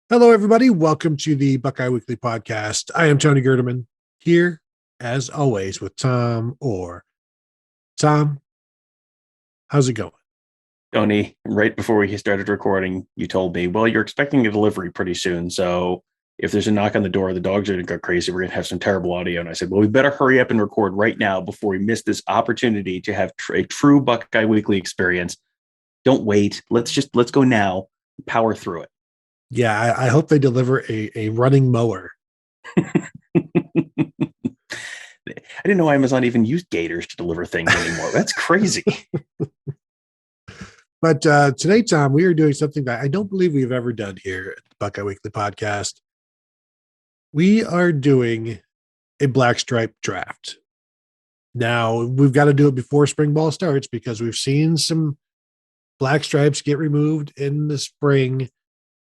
Hello, everybody. Welcome to the Buckeye Weekly Podcast. I am Tony Gerdeman, here, as always, with Tom Orr. Tom, how's it going? Tony, right before we started recording, you told me, well, you're expecting a delivery pretty soon. So if there's a knock on the door, the dogs are going to go crazy. We're going to have some terrible audio. And I said, well, we better hurry up and record right now before we miss this opportunity to have a true Buckeye Weekly experience. Don't wait. Let's go now. Power through it. Yeah, I hope they deliver a running mower. I didn't know Amazon even used gators to deliver things anymore. That's crazy. But today, Tom, we are doing something that I don't believe we've ever done here at the Buckeye Weekly Podcast. We are doing a black stripe draft. Now, we've got to do it before spring ball starts because we've seen some black stripes get removed in the spring.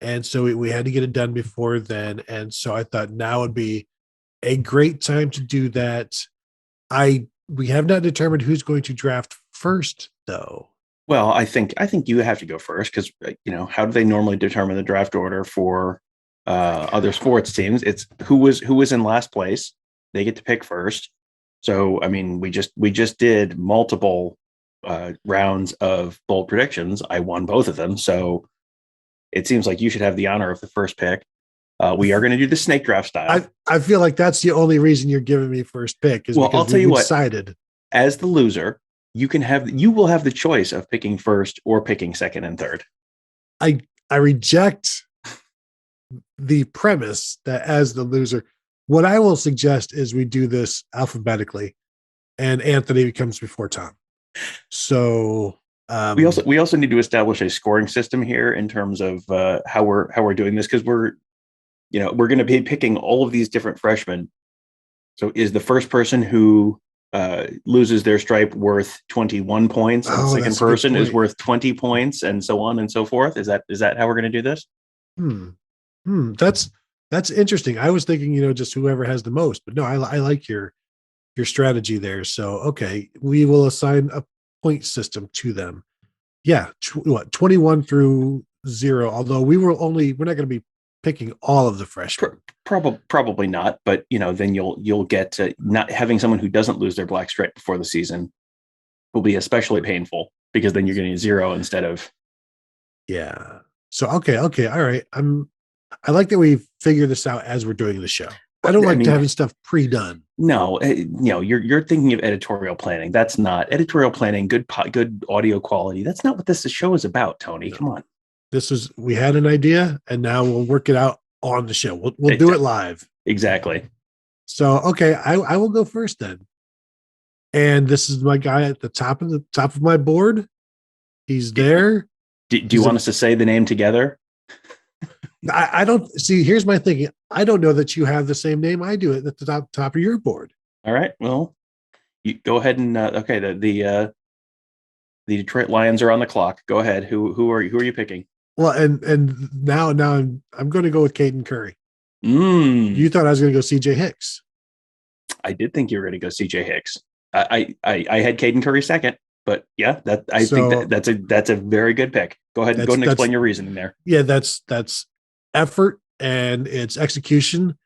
And so we had to get it done before then. And so I thought now would be a great time to do that. We have not determined who's going to draft first, though. Well, I think you have to go first because how do they normally determine the draft order for other sports teams? It's who was in last place. They get to pick first. So I mean, we just did multiple rounds of bold predictions. I won both of them. So it seems like you should have the honor of the first pick. We are going to do the snake draft style. I feel like that's the only reason you're giving me first pick is because I'll tell you what, decided. As the loser, you will have the choice of picking first or picking second and third. I reject the premise that as the loser, what I will suggest is we do this alphabetically and Anthony comes before Tom. So we also need to establish a scoring system here in terms of how we're doing this because we're going to be picking all of these different freshmen. So is the first person who loses their stripe worth 21 points, and the second person is worth 20 points, and so on and so forth? Is that how we're going to do this? That's interesting. I was thinking, just whoever has the most, but no, I like your strategy there. So okay, we will assign a point system to them. Yeah, 21 through 0. Although we're not going to be picking all of the freshmen. Probably not, but then you'll get to not having someone who doesn't lose their black stripe before the season will be especially painful because then you're getting 0 instead of. Yeah. So okay, all right. I like that we figure this out as we're doing the show. I don't like having stuff pre-done. No, you're thinking of editorial planning. That's not editorial planning. Good audio quality. That's not what this show is about, Tony. No. Come on. We had an idea, and now we'll work it out on the show. We'll do it live. Exactly. So okay, I will go first then. And this is my guy at the top of my board. He's there. Do you want us to say the name together? I don't see. Here's my thinking. I don't know that you have the same name I do at the top of your board. All right. Well, you go ahead and okay. The Detroit Lions are on the clock. Go ahead. Who are you picking? Well, and now I'm going to go with Caden Curry. You thought I was going to go CJ Hicks. I did think you were going to go CJ Hicks. I had Caden Curry second, but yeah, I think that's a very good pick. Go ahead and explain your reasoning there. Yeah, that's effort and it's execution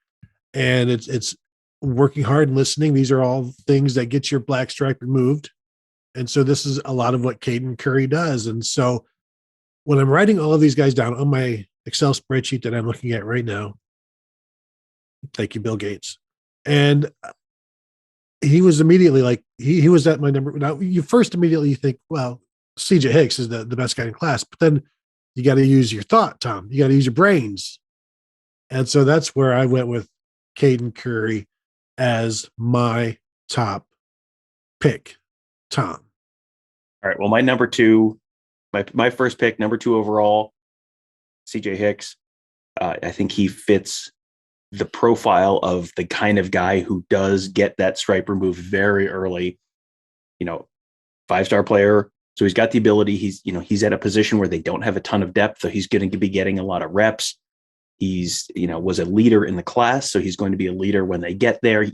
and it's working hard and listening. These are all things that get your black stripe removed. And so this is a lot of what Caden Curry does. And so when I'm writing all of these guys down on my Excel spreadsheet that I'm looking at right now, thank you, Bill Gates. And he was immediately like, he was at my number. Now you first immediately think, well, CJ Hicks is the best guy in class, but then you got to use your thought, Tom. You got to use your brains. And so that's where I went with Caden Curry as my top pick, Tom. All right. Well, my number 2, my first pick, number 2 overall, CJ Hicks. I think he fits the profile of the kind of guy who does get that stripe removed very early. 5-star player. So he's got the ability. He's at a position where they don't have a ton of depth. So he's going to be getting a lot of reps. He's, was a leader in the class. So he's going to be a leader when they get there.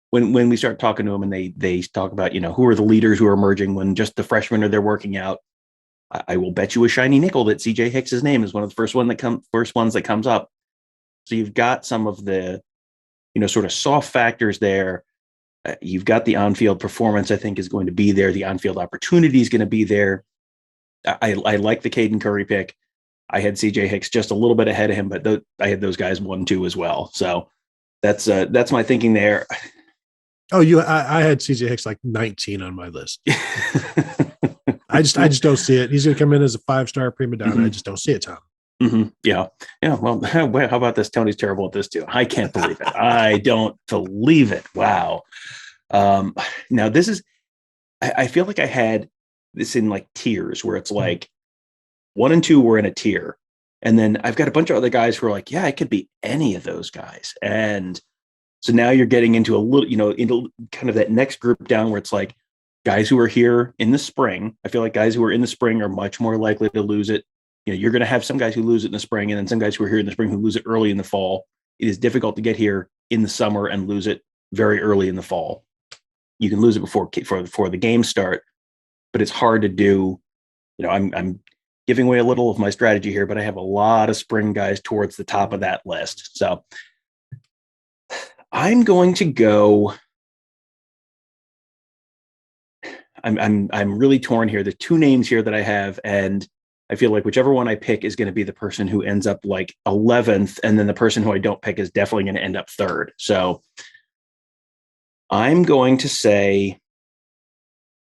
When we start talking to him and they talk about, who are the leaders who are emerging when just the freshmen are there working out. I will bet you a shiny nickel that CJ Hicks's name is one of the first ones that comes up. So you've got some of the, sort of soft factors there. You've got the on-field performance, I think, is going to be there. The on-field opportunity is going to be there. I like the Caden Curry pick. I had CJ Hicks just a little bit ahead of him, but I had those guys 1-2 as well. So that's my thinking there. Oh, I had CJ Hicks like 19 on my list. I just don't see it. He's going to come in as a 5-star prima donna. Mm-hmm. I just don't see it, Tom. Mm-hmm. Yeah. Well, how about this? Tony's terrible at this too. I can't believe it. I don't believe it. Wow. Now this is, I feel like I had this in like tiers where it's like 1 and 2 were in a tier. And then I've got a bunch of other guys who are like, yeah, it could be any of those guys. And so now you're getting into a little, into kind of that next group down where it's like guys who are here in the spring. I feel like guys who are in the spring are much more likely to lose it. You're going to have some guys who lose it in the spring and then some guys who are here in the spring who lose it early in the fall. It is difficult to get here in the summer and lose it very early in the fall. You can lose it before the games start, but it's hard to do. I'm giving away a little of my strategy here, but I have a lot of spring guys towards the top of that list. So I'm going to go. I'm really torn here. The 2 names here that I have, and I feel like whichever one I pick is going to be the person who ends up like 11th, and then the person who I don't pick is definitely going to end up 3rd. So I'm going to say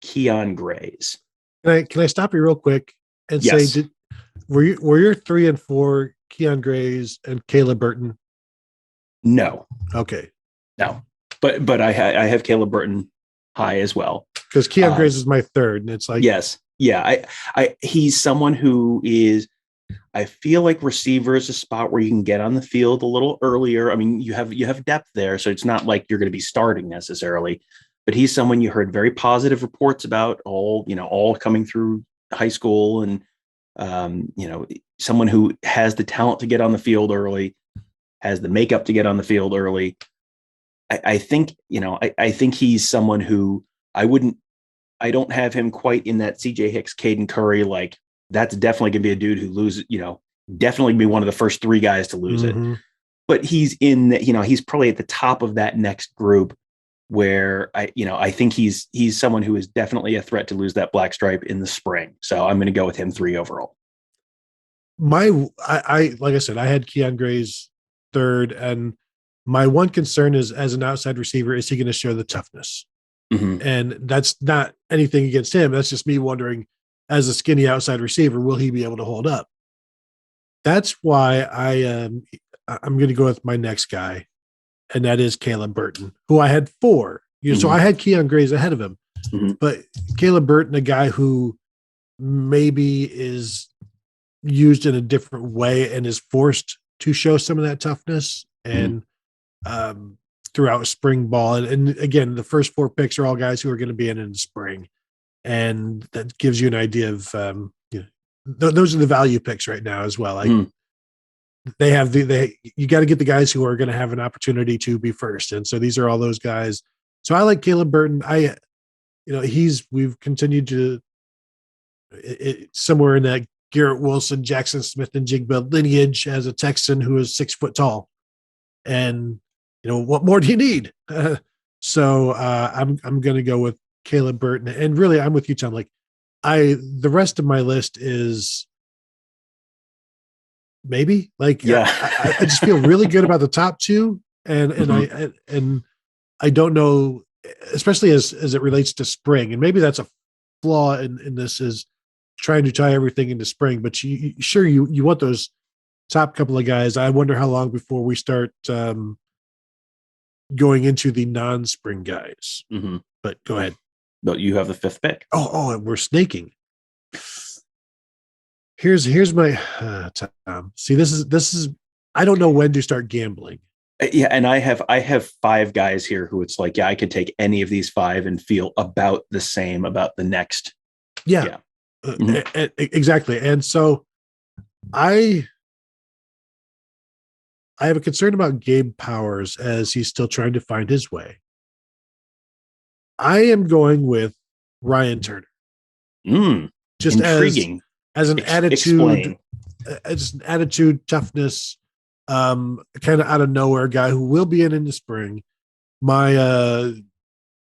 Keon Grays. Can I stop you real quick and say, were your 3 and 4 Keon Grays and Caleb Burton? No. Okay. No, but I have Caleb Burton high as well, because Keon Grays is my 3rd, and it's like, yes. Yeah, he's someone who is, I feel like receiver is a spot where you can get on the field a little earlier. I mean, you have depth there, so it's not like you're going to be starting necessarily, but he's someone you heard very positive reports about all coming through high school, and someone who has the talent to get on the field early, has the makeup to get on the field early. I think he's someone who I don't have him quite in that CJ Hicks, Caden Curry. Like, that's definitely going to be a dude who loses, definitely be one of the first 3 guys to lose it. But he's in that, he's probably at the top of that next group where I think he's someone who is definitely a threat to lose that black stripe in the spring. So I'm going to go with him 3 overall. Like I said, I had Keon Grays 3rd, and my one concern is, as an outside receiver, is he going to show the toughness? Mm-hmm. And that's not anything against him. That's just me wondering, as a skinny outside receiver, will he be able to hold up? That's why I'm going to go with my next guy, and that is Caleb Burton, who I had 4. So I had Keon Grays ahead of him, but Caleb Burton, a guy who maybe is used in a different way and is forced to show some of that toughness and throughout spring ball. And again, the first 4 picks are all guys who are going to be in the spring. And that gives you an idea of, those are the value picks right now as well. Like you got to get the guys who are going to have an opportunity to be first. And so these are all those guys. So I like Caleb Burton. We've continued to somewhere in that Garrett Wilson, Jackson Smith, and Jigba lineage as a Texan who is 6 foot tall. And what more do you need? So I'm going to go with Caleb Burton, and really I'm with you, Tom. Like the rest of my list is maybe like, I just feel really good about the top 2, and I don't know, especially as it relates to spring, and maybe that's a flaw in this, is trying to tie everything into spring. But you want those top couple of guys. I wonder how long before we start going into the non-spring guys. But go ahead. No, you have the 5th pick. Oh, we're snaking. Here's my Tom. See, this is I don't know when to start gambling. Yeah, and I have 5 guys here who it's like, I could take any of these 5 and feel about the same about the next. Yeah. Exactly. And so I have a concern about Gabe Powers as he's still trying to find his way. I am going with Ryan Turner. Just intriguing. as an Explain. as an attitude, toughness, kind of out of nowhere guy who will be in the spring. My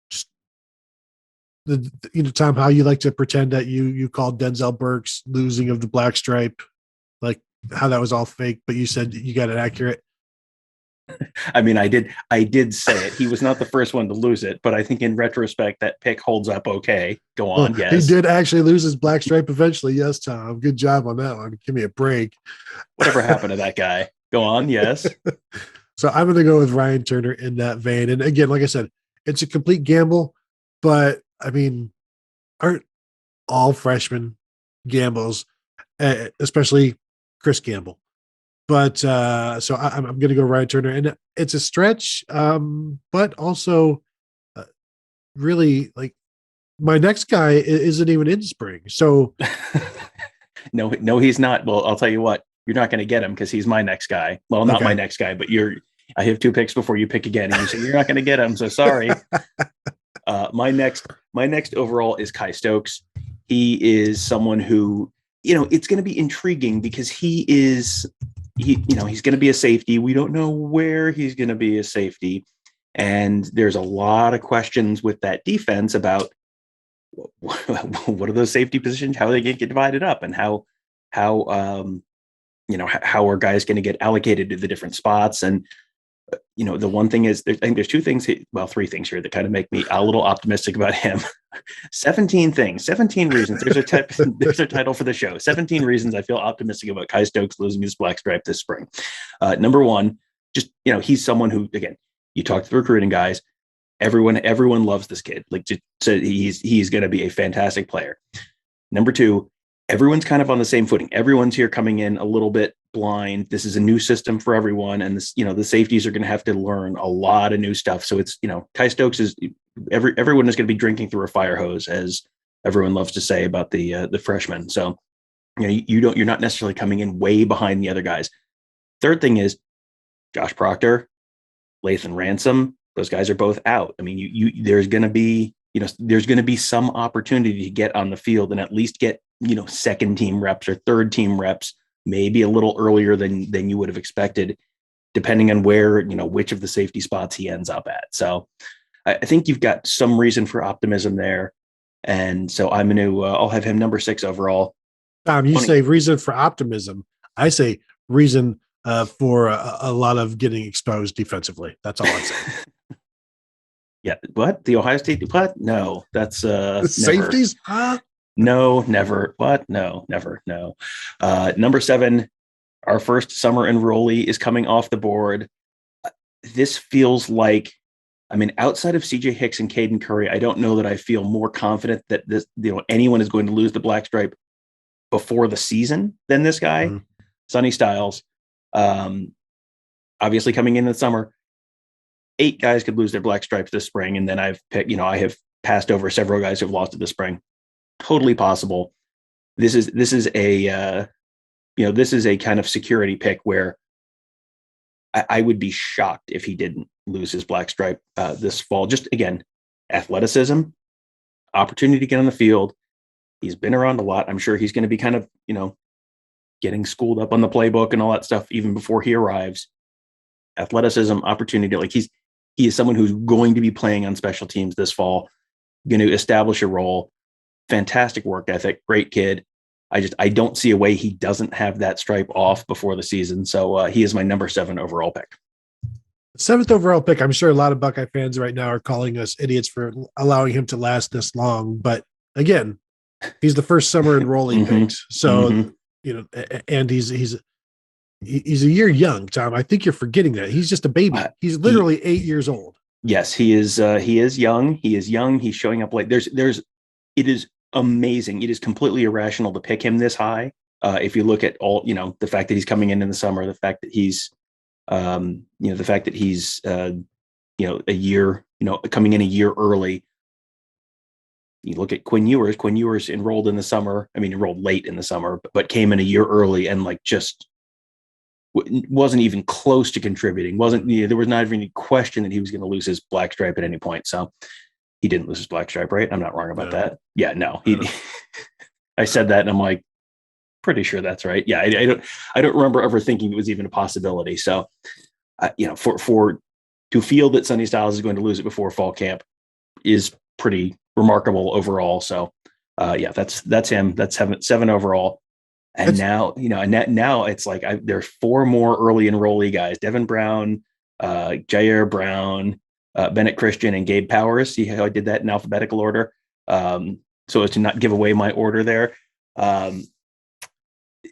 just Tom, how you like to pretend that you called Denzel Burke's losing of the black stripe, like how that was all fake, but you said you got it accurate. I mean, I did say it. He was not the first one to lose it, but I think in retrospect that pick holds up okay. Go on. Well, yes. He did actually lose his black stripe eventually. Yes, Tom. Good job on that one. Give me a break. Whatever happened to that guy? Go on. Yes. So I'm going to go with Ryan Turner in that vein. And again, like I said, it's a complete gamble, but I mean, aren't all freshmen gambles, especially Chris Gamble? But so I'm going to go Ryan Turner, and it's a stretch, but also really like my next guy isn't even in spring. So no, he's not. Well, I'll tell you what, you're not going to get him because he's my next guy. Well, not my next guy, but I have 2 picks before you pick again, and you say you're not going to get him. So sorry. My next overall is Kai Stokes. He is someone who, it's going to be intriguing because he's going to be a safety. We don't know where he's going to be a safety. And there's a lot of questions with that defense about what are those safety positions? How are they going to get divided up, and how are guys going to get allocated to the different spots? And the one thing is, I think there's 2 things, 3 things here that kind of make me a little optimistic about him. 17 reasons. There's a title for the show. 17 reasons I feel optimistic about Kai Stokes losing his black stripe this spring. Number 1, just, he's someone who, again, you talk to the recruiting guys, everyone loves this kid. Like, so he's going to be a fantastic player. Number 2, everyone's kind of on the same footing. Everyone's here coming in a little bit blind. This is a new system for everyone. And this, the safeties are going to have to learn a lot of new stuff. So it's, Kai Stokes is everyone is going to be drinking through a fire hose, as everyone loves to say about the freshmen. So, you're not necessarily coming in way behind the other guys. Third thing is Josh Proctor, Lathan Ransom. Those guys are both out. I mean, there's going to be some opportunity to get on the field and at least get, second team reps or third team reps, maybe a little earlier than you would have expected, depending on where, which of the safety spots he ends up at. So I think you've got some reason for optimism there. And so I'm going to, I'll have him number 6 overall. Tom, you say reason for optimism. I say reason for a lot of getting exposed defensively. That's all I'm saying. Yeah. What? The Ohio State? What? No, that's safeties? Huh? No, never. What? No, never. No. Number 7, our first summer enrollee is coming off the board. This feels like, outside of CJ Hicks and Caden Curry, I don't know that I feel more confident that this, anyone is going to lose the black stripe before the season than this guy, Sonny Styles. Obviously coming in the summer, 8 guys could lose their black stripes this spring. And then I've picked, I have passed over several guys who've lost it this spring. Totally possible. This is a kind of security pick where I would be shocked if he didn't lose his black stripe this fall. Just, again, athleticism, opportunity to get on the field. He's been around a lot. I'm sure he's going to be kind of, getting schooled up on the playbook and all that stuff even before he arrives. Athleticism, opportunity. Like, he is someone who's going to be playing on special teams this fall, going to establish a role. Fantastic work ethic, great kid. I don't see a way he doesn't have that stripe off before the season. So he is my number 7 overall pick. 7th overall pick. I'm sure a lot of Buckeye fans right now are calling us idiots for allowing him to last this long. But again, he's the first summer enrollee picked. So, and he's a year young, Tom. I think you're forgetting that. He's just a baby. He's literally 8 years old. Yes, he is. He is young. He's showing up late. It is amazing. It is completely irrational to pick him this high. If you look at all, the fact that he's coming in the summer, the fact that he's, a year, coming in a year early. You look at Quinn Ewers. Quinn Ewers enrolled in the summer. Enrolled late in the summer, but came in a year early and just wasn't even close to contributing. There was not even any question that he was going to lose his black stripe at any point. So he didn't lose his black stripe, right? I'm not wrong about that. Yeah, no. I said that and I'm like, pretty sure that's right. Yeah, I don't remember ever thinking it was even a possibility. So, for to feel that Sonny Styles is going to lose it before fall camp is pretty remarkable overall. So, that's him. That's seven overall. And now, now it's like there's four more early enrollee guys: Devin Brown, Jair Brown, Bennett Christian, and Gabe Powers. See how I did that in alphabetical order, so as to not give away my order there.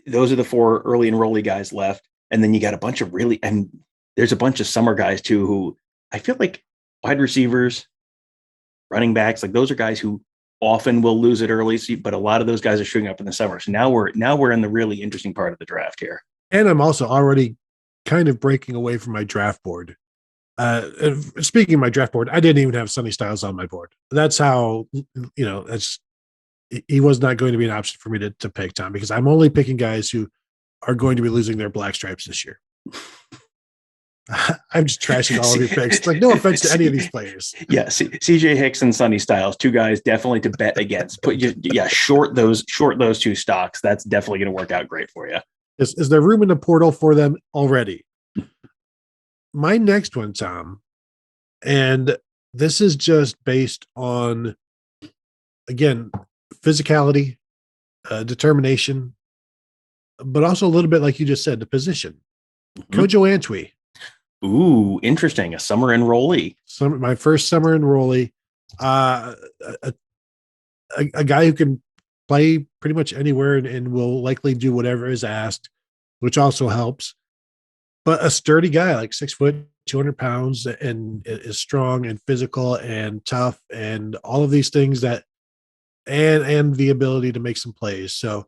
Those are the four early enrollee guys left, and then you got a bunch of and there's a bunch of summer guys too who I feel like wide receivers, running backs, like those are guys who often will lose it early, but a lot of those guys are showing up in the summer. So now we're in the really interesting part of the draft here. And I'm also already kind of breaking away from my draft board. Speaking of my draft board, I didn't even have Sonny Styles on my board. That's how, he was not going to be an option for me to pick, Tom, because I'm only picking guys who are going to be losing their black stripes this year. I'm just trashing all of your picks. Like, no offense to any of these players. Yeah, CJ Hicks and Sonny Styles, two guys definitely to bet against. Short those two stocks. That's definitely going to work out great for you. Is there room in the portal for them already? My next one, Tom, and this is just based on, again, physicality, determination, but also a little bit like you just said, the position. Mm-hmm. Kojo Antwi. Ooh, interesting. A summer enrollee. My first summer enrollee. A guy who can play pretty much anywhere and will likely do whatever is asked, which also helps. But a sturdy guy, like 6 foot, 200 pounds, and is strong and physical and tough and all of these things that, and the ability to make some plays. So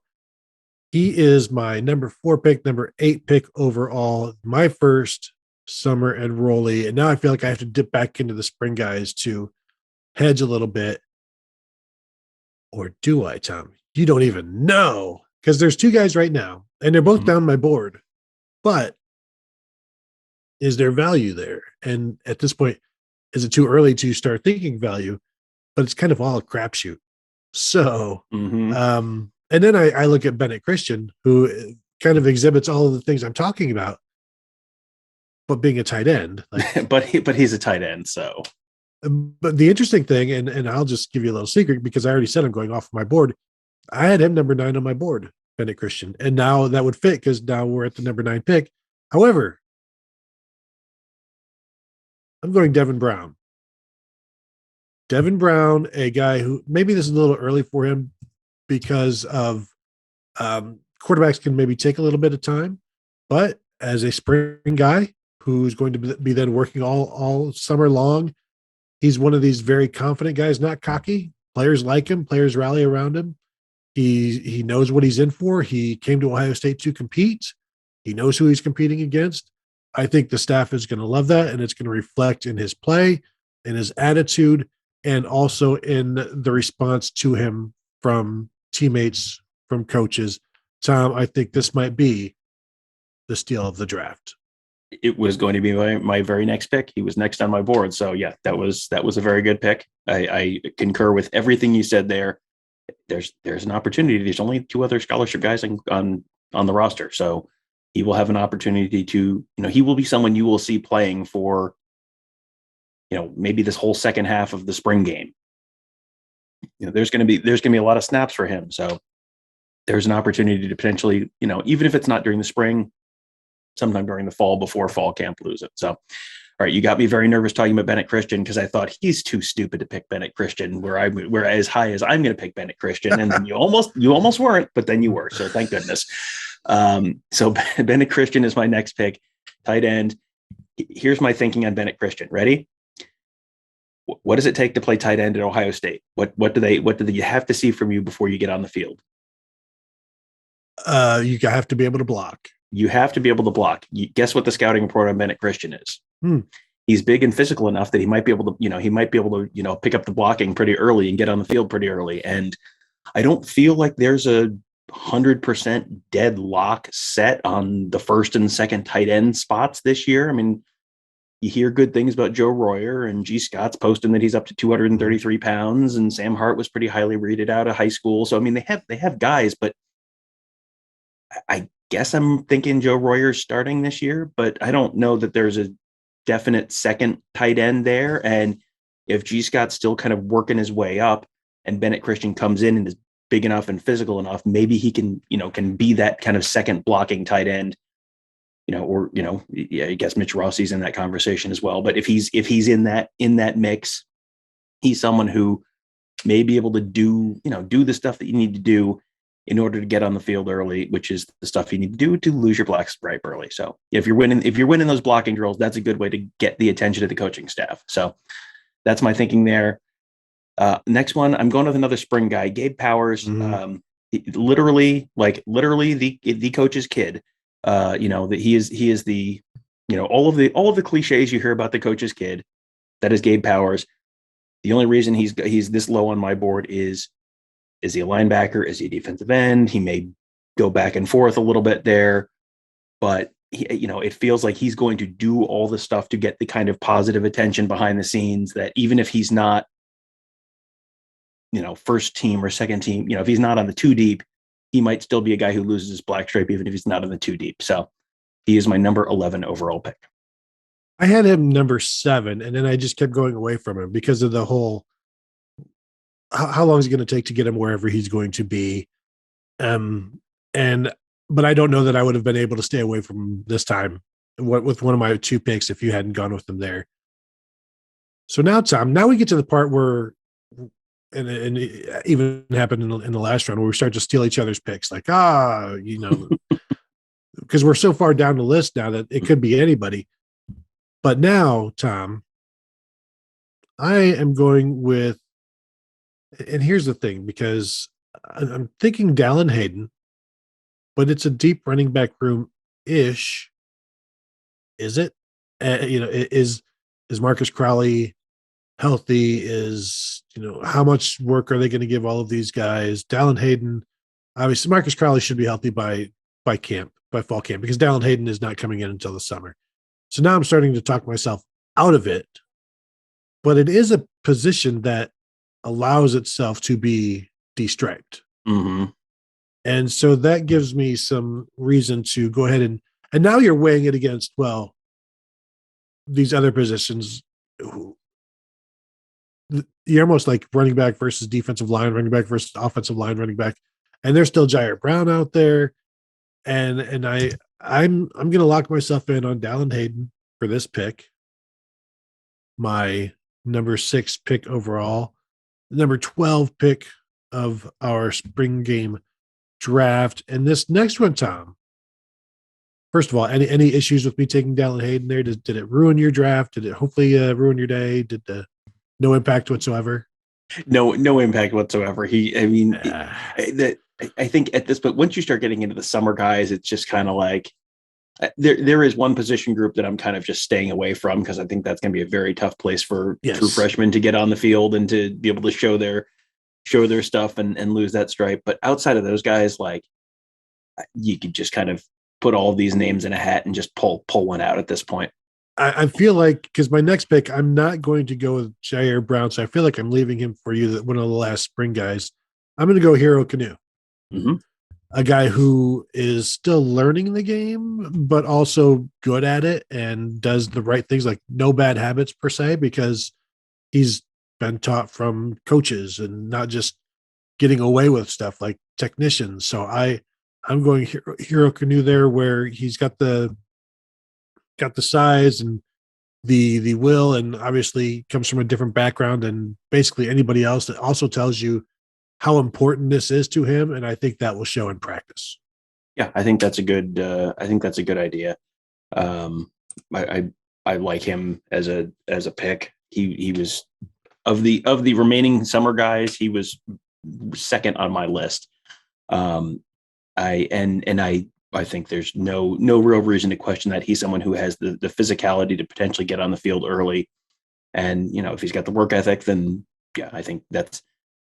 he is my number 4 pick, number 8 pick overall, my first summer enrollee. And now I feel like I have to dip back into the spring guys to hedge a little bit. Or do I, Tom? You don't even know, because there's 2 guys right now and they're both down my board, but is there value there? And at this point, is it too early to start thinking value? But it's kind of all a crapshoot. So, and then I look at Bennett Christian, who kind of exhibits all of the things I'm talking about, but being a tight end. Like, but he's a tight end, so. But the interesting thing, and I'll just give you a little secret because I already said I'm going off my board. I had him number 9 on my board, Bennett Christian, and now that would fit because now we're at the number 9 pick. However, I'm going Devin Brown. Devin Brown, a guy who maybe this is a little early for him because of quarterbacks can maybe take a little bit of time, but as a spring guy who's going to be then working all summer long, he's one of these very confident guys, not cocky. Players like him. Players rally around him. He knows what he's in for. He came to Ohio State to compete. He knows who he's competing against. I think the staff is going to love that, and it's going to reflect in his play, in his attitude, and also in the response to him from teammates, from coaches. Tom, I think this might be the steal of the draft. It was going to be my very next pick. He was next on my board. So yeah, that was a very good pick. I concur with everything you said there. There's an opportunity. There's only 2 other scholarship guys on the roster. So he will have an opportunity to, he will be someone you will see playing for, maybe this whole second half of the spring game. There's going to be a lot of snaps for him. So there's an opportunity to potentially, even if it's not during the spring, sometime during the fall before fall camp, lose it. So, all right, you got me very nervous talking about Bennett Christian because I thought he's too stupid to pick Bennett Christian where as high as I'm going to pick Bennett Christian. And then you almost weren't, but then you were. So thank goodness. So Bennett Christian is my next pick, tight end. Here's my thinking on Bennett Christian. Ready? What does it take to play tight end at Ohio State? What do you have to see from you before you get on the field? You have to be able to block. You have to be able to block. Guess what the scouting report on Bennett Christian is? He's big and physical enough that he might be able to, pick up the blocking pretty early and get on the field pretty early. And I don't feel like there's a 100% deadlock set on the first and second tight end spots this year. I mean, you hear good things about Joe Royer, and G. Scott's posting that he's up to 233 pounds, and Sam Hart was pretty highly rated out of high school. So, I mean, they have guys, but I guess I'm thinking Joe Royer's starting this year, but I don't know that there's a definite second tight end there. And if G. Scott's still kind of working his way up and Bennett Christian comes in and is big enough and physical enough, maybe he can be that kind of second blocking tight end, I guess Mitch Rossi's in that conversation as well. But if he's in that mix, he's someone who may be able to do the stuff that you need to do in order to get on the field early, which is the stuff you need to do to lose your black stripe early. So if you're winning those blocking drills, that's a good way to get the attention of the coaching staff. So that's my thinking there. Next one, I'm going with another spring guy, Gabe Powers. Mhm. Literally the coach's kid. That he is the, all of the cliches you hear about the coach's kid. That is Gabe Powers. The only reason he's this low on my board is he a linebacker? Is he a defensive end? He may go back and forth a little bit there, but it feels like he's going to do all the stuff to get the kind of positive attention behind the scenes that even if he's not, first team or second team, if he's not on the 2 deep, he might still be a guy who loses his black stripe, even if he's not on the 2 deep. So he is my number 11 overall pick. I had him number 7, and then I just kept going away from him because of the whole how long is it going to take to get him wherever he's going to be. But I don't know that I would have been able to stay away from him this time with one of my 2 picks if you hadn't gone with him there. So now, Tom, we get to the part where, and it even happened in the last round where we start to steal each other's picks, like, because we're so far down the list now that it could be anybody. But now, Tom, I am going with, and here's the thing, because I'm thinking Dallin Hayden, but it's a deep running back room ish. Is it? Is Marcus Crowley healthy? Is, how much work are they going to give all of these guys? Dallin Hayden, obviously Marcus Crowley should be healthy by fall camp, because Dallin Hayden is not coming in until the summer. So now I'm starting to talk myself out of it, but it is a position that allows itself to be de-striped. Mm-hmm. And so that gives me some reason to go ahead and now you're weighing it against, well, these other positions. You're almost like running back versus defensive line, running back versus offensive line, running back. And there's still Jair Brown out there. And I'm going to lock myself in on Dallin Hayden for this pick. My number 6 pick overall, number 12 pick of our spring game draft. And this next one, Tom, first of all, any issues with me taking Dallin Hayden there? Did it ruin your draft? Did it hopefully ruin your day? No impact whatsoever? No impact whatsoever. I think at this point, once you start getting into the summer guys, it's just kind of like there is one position group that I'm kind of just staying away from, because I think that's going to be a very tough place for true freshmen to get on the field and to be able to show their stuff and lose that stripe. But outside of those guys, like, you could just kind of put all of these names in a hat and just pull one out at this point. I feel like, because my next pick, I'm not going to go with Jair Brown, so I feel like I'm leaving him for you, one of the last spring guys. I'm going to go Hero Canoe. Mm-hmm. A guy who is still learning the game, but also good at it and does the right things, like no bad habits per se, because he's been taught from coaches and not just getting away with stuff like technicians. So I'm going Hero Canoe there, where he's got the size and the will, and obviously comes from a different background than basically anybody else. That also tells you how important this is to him, and I think that will show in practice. Yeah, I think that's a good idea. I like him as a pick. He was of the remaining summer guys, he was second on my list. I think there's no real reason to question that. He's someone who has the physicality to potentially get on the field early. And, if he's got the work ethic, then yeah, I think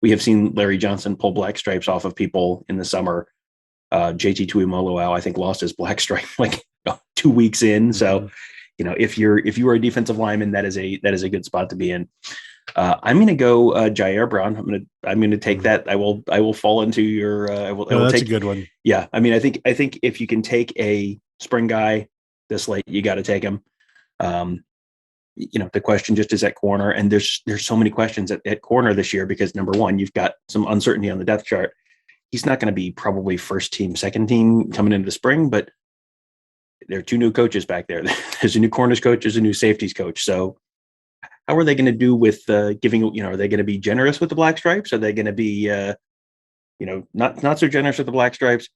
we have seen Larry Johnson pull black stripes off of people in the summer. JT Tuimoloau, I think, lost his black stripe like 2 weeks in. So, if you are a defensive lineman, that is a good spot to be in. I'm going to go Jair Brown. I'm going to take that. I will fall into your. I will that's take a good one. Yeah, I mean, I think if you can take a spring guy this late, you got to take him. The question just is at corner, and there's so many questions at corner this year because number one, you've got some uncertainty on the depth chart. He's not going to be probably first team, second team coming into the spring, but there are two new coaches back there. There's a new corners coach, there's a new safeties coach. So how are they going to do with giving? Are they going to be generous with the black stripes? Are they going to be not so generous with the black stripes?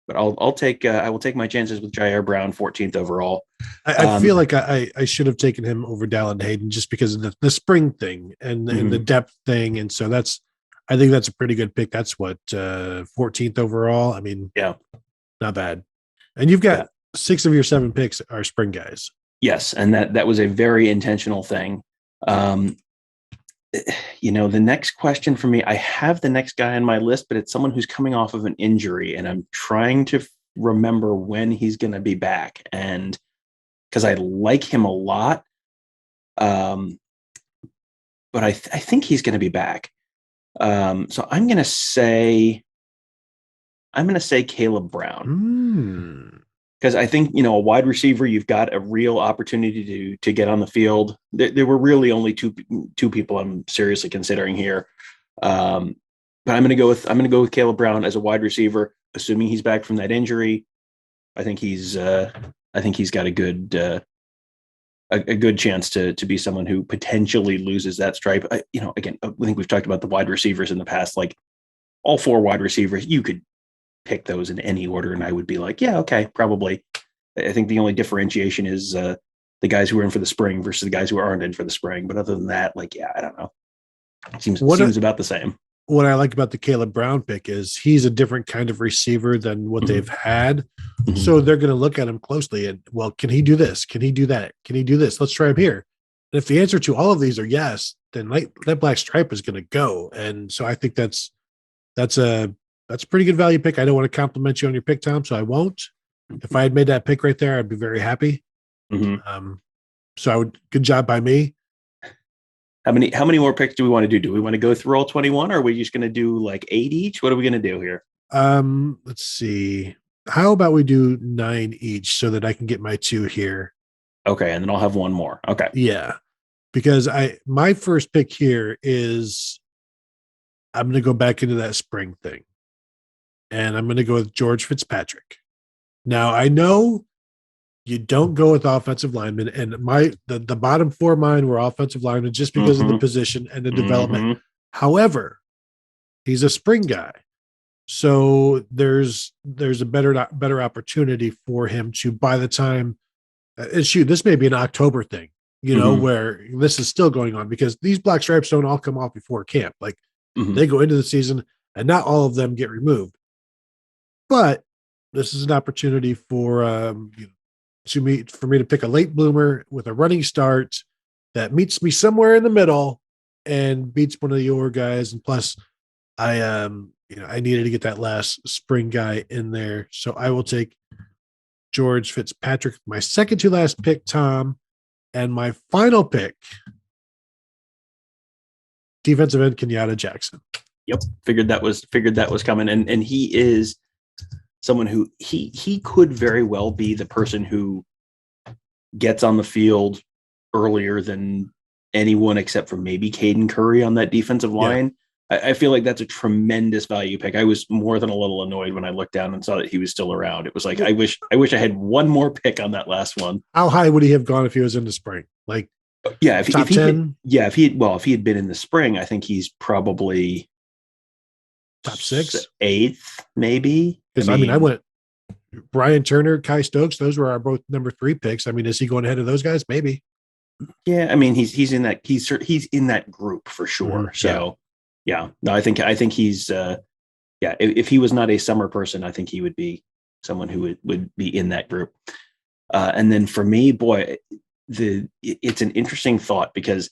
But I will take my chances with Jair Brown, 14th overall. I feel like I should have taken him over Dallin Hayden just because of the spring thing and the depth thing. And so I think that's a pretty good pick. That's what 14th overall. I mean, yeah, not bad. And you've got 6 of your 7 picks are spring guys. Yes, and that was a very intentional thing. The next question for me, I have the next guy on my list, but it's someone who's coming off of an injury, and I'm trying to remember when he's going to be back. And because I like him a lot, but I think he's going to be back. So I'm going to say Caleb Brown. Because I think, a wide receiver, you've got a real opportunity to get on the field. There were really only two people I'm seriously considering here. But I'm going to go with Caleb Brown as a wide receiver, assuming he's back from that injury. I think he's got a good chance to be someone who potentially loses that stripe. Again, I think we've talked about the wide receivers in the past, like all 4 wide receivers, you could pick those in any order and I would be like, yeah, okay, probably. I think the only differentiation is the guys who are in for the spring versus the guys who aren't in for the spring. But other than that, I don't know. It seems about the same. What I like about the Caleb Brown pick is he's a different kind of receiver than what they've had. Mm-hmm. So they're going to look at him closely and, well, can he do this? Can he do that? Can he do this? Let's try him here. And if the answer to all of these are yes, then that black stripe is going to go. And so I think that's a pretty good value pick. I don't want to compliment you on your pick, Tom, so I won't. If I had made that pick right there, I'd be very happy. Mm-hmm. Good job by me. How many more picks do we want to do? Do we want to go through all 21 or are we just going to do like 8 each? What are we going to do here? Let's see. How about we do 9 each so that I can get my 2 here? Okay. And then I'll have 1 more. Okay. Yeah. Because my first pick here is I'm going to go back into that spring thing. And I'm going to go with George Fitzpatrick. Now, I know you don't go with offensive linemen, and the bottom 4 of mine were offensive linemen just because of the position and the development. However, he's a spring guy. So there's a better opportunity for him to, by the time this may be an October thing, where this is still going on because these black stripes don't all come off before camp. Like they go into the season and not all of them get removed. But this is an opportunity for me to pick a late bloomer with a running start that meets me somewhere in the middle and beats one of your guys. And plus, I needed to get that last spring guy in there, so I will take George Fitzpatrick, my second to last pick, Tom, and my final pick, defensive end Kenyatta Jackson. Yep, figured that was coming, and he is someone who he could very well be the person who gets on the field earlier than anyone except for maybe Caden Curry on that defensive line. Yeah. I feel like that's a tremendous value pick. I was more than a little annoyed when I looked down and saw that he was still around. It was like, I wish I had one more pick on that last one. How high would he have gone if he was in the spring? Like, yeah, top 10? If he had been in the spring, I think he's probably top 6, 8th, maybe. Because I went Brian Turner, Kai Stokes. Those were our both number 3 picks. I mean, is he going ahead of those guys? Maybe. Yeah, I mean, he's in that group for sure. Mm-hmm. So yeah, no, I think he's if he was not a summer person, I think he would be someone who would be in that group. And then for me, boy, it's an interesting thought because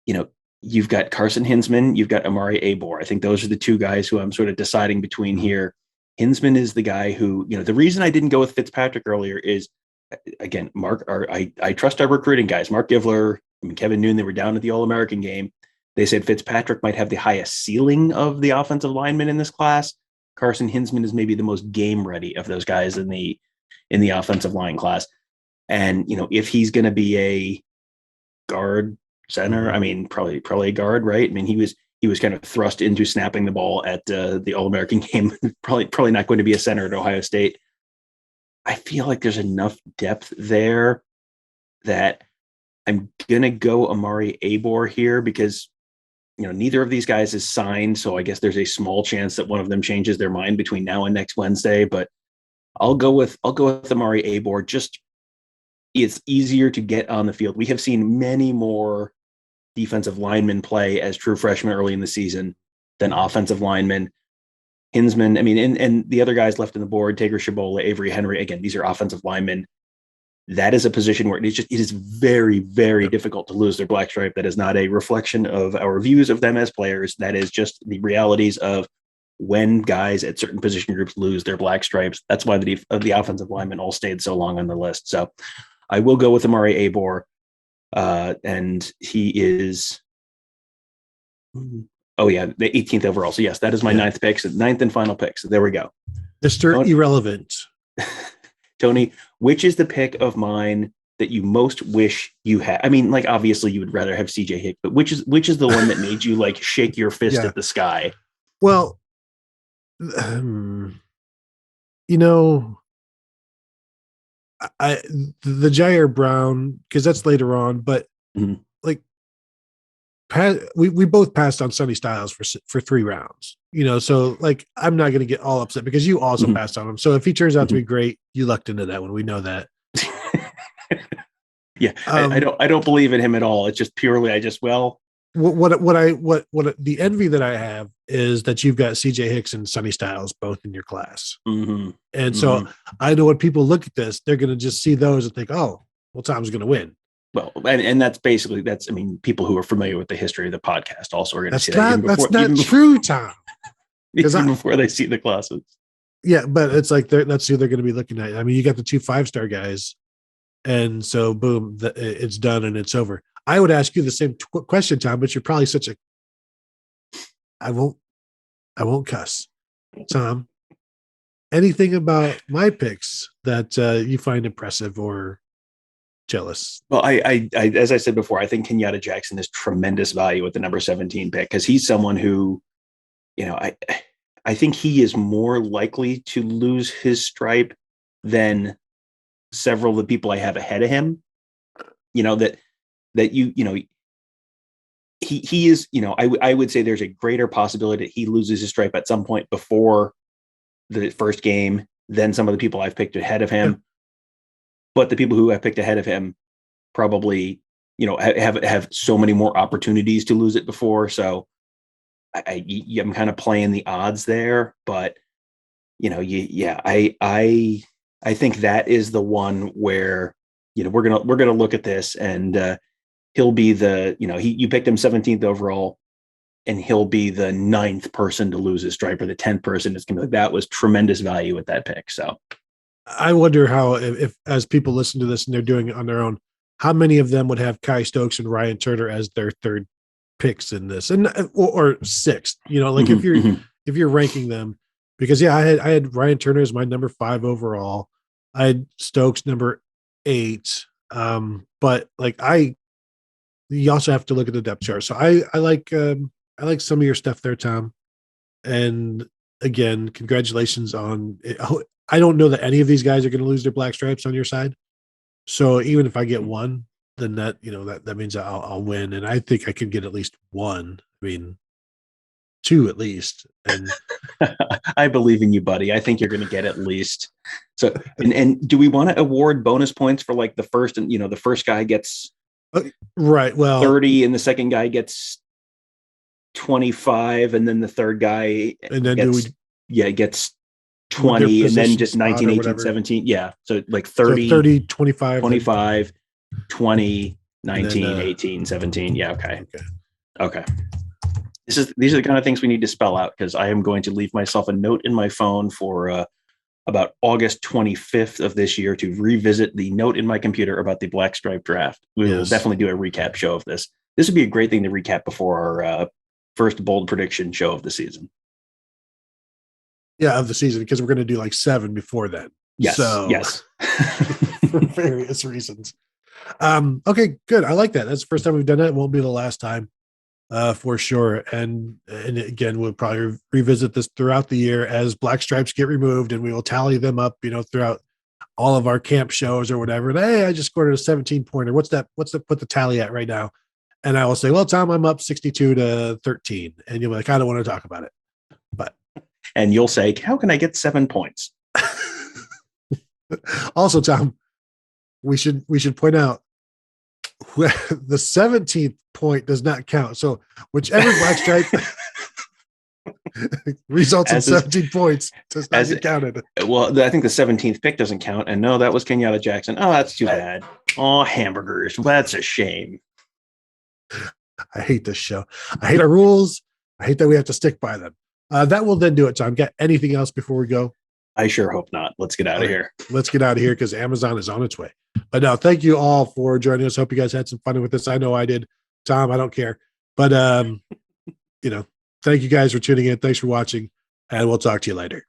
you've got Carson Hinsman, you've got Amari Abor. I think those are the 2 guys who I'm sort of deciding between here. Hinsman is the guy who, the reason I didn't go with Fitzpatrick earlier is, again, I trust our recruiting guys. Mark Givler, I mean, Kevin Noon, they were down at the All-American game. They said Fitzpatrick might have the highest ceiling of the offensive linemen in this class. Carson Hinsman is maybe the most game ready of those guys in the offensive line class. And, if he's going to be a guard center, I mean, probably a guard, right? I mean, he was kind of thrust into snapping the ball at the All-American game. probably not going to be a center at Ohio State. I feel like there's enough depth there that I'm going to go Amari Abor here because, neither of these guys is signed. So I guess there's a small chance that one of them changes their mind between now and next Wednesday, but I'll go with Amari Abor. Just, it's easier to get on the field. We have seen many more defensive linemen play as true freshmen early in the season than offensive linemen. Hinsman, I mean, and the other guys left on the board, Tager Shabola, Avery Henry, again, these are offensive linemen. That is a position where it is very, very difficult to lose their black stripe. That is not a reflection of our views of them as players. That is just the realities of when guys at certain position groups lose their black stripes. That's why the offensive linemen all stayed so long on the list. So I will go with Amari Abor. And he is, the 18th overall. So yes, that is my ninth and final pick. So there we go. Mr. Irrelevant. Tony, which is the pick of mine that you most wish you had? I mean, like, obviously you would rather have CJ Hicks, but which is the one that made you like shake your fist at the sky? Well, the Jair Brown, because that's later on, but like we both passed on Sonny Styles for 3 rounds, so like I'm not going to get all upset because you also passed on him. So if he turns out to be great, you lucked into that one. We know that. Yeah, I don't believe in him at all. It's just purely what the envy that I have is that you've got CJ Hicks and Sonny Styles both in your class. And so I know when people look at this, they're going to just see those and think, oh, well, Tom's going to win. Well, and that's I mean, people who are familiar with the history of the podcast also are going to see that. That's not true, Tom. Even before they see the classes. Yeah, but it's like that's who they're going to be looking at. I mean, you got the 2 5-star guys, and so boom, it's done and it's over. I would ask you the same question, Tom, but you're probably such a. I won't cuss, Tom. Anything about my picks that you find impressive or jealous? Well, I as I said before, I think Kenyatta Jackson is tremendous value at the number 17 pick because he's someone who, I think he is more likely to lose his stripe than several of the people I have ahead of him. He is, I would say there's a greater possibility that he loses his stripe at some point before the first game than some of the people I've picked ahead of him. But the people who I picked ahead of him probably, have so many more opportunities to lose it before. So I'm kind of playing the odds there, but I think that is the one where, we're going to look at this and he'll be you picked him 17th overall and he'll be the 9th person to lose his stripe or the 10th person. It's going to be like, that was tremendous value at that pick. So I wonder how, if as people listen to this and they're doing it on their own, how many of them would have Kai Stokes and Ryan Turner as their 3rd picks in this or 6th, if you're ranking them, because I had Ryan Turner as my number 5 overall. I had Stokes number 8. But you also have to look at the depth chart. So I like some of your stuff there, Tom. And again, congratulations on it. I don't know that any of these guys are going to lose their black stripes on your side. So even if I get one, then that means I'll win. And I think I can get at least one. I mean, 2 at least. And I believe in you, buddy. I think you're going to get at least. So, and do we want to award bonus points for like the first, and the first guy gets right. Well, 30 and the second guy gets 25 and then the third guy gets 20 and then just 19, 18, 17. Yeah. So like 30, so 30, 25, 25, 20, 19, then, 18, 17. Yeah. Okay. These are the kind of things we need to spell out because I am going to leave myself a note in my phone for about August 25th of this year to revisit the note in my computer about the Black Stripe draft. We will definitely do a recap show of this. This would be a great thing to recap before our first bold prediction show of the season. Yeah, of the season, because we're going to do like 7 before then. Yes. So, yes. for various reasons. Okay, good. I like that. That's the first time we've done it. It won't be the last time, for sure. And again, we'll probably revisit this throughout the year as Black Stripes get removed, and we will tally them up, throughout all of our camp shows or whatever. And hey, I just scored a 17-pointer. What's the tally at right now? And I will say, well, Tom, I'm up 62-13. And you'll be like, I don't want to talk about it. But and you'll say, how can I get 7 points? Also, Tom, we should point out the 17th point does not count. So whichever Black Stripe results in 17 points does not get counted. Well, I think the 17th pick doesn't count. And no, that was Kenyatta Jackson. Oh, that's too bad. Oh, hamburgers. That's a shame. I hate this show. I hate our rules. I hate that we have to stick by them. That will then do it, Tom. Got anything else before we go? I sure hope not. Let's get out of here. Let's get out of here because Amazon is on its way. But no, thank you all for joining us. Hope you guys had some fun with this. I know I did. Tom, I don't care. But, thank you guys for tuning in. Thanks for watching, and we'll talk to you later.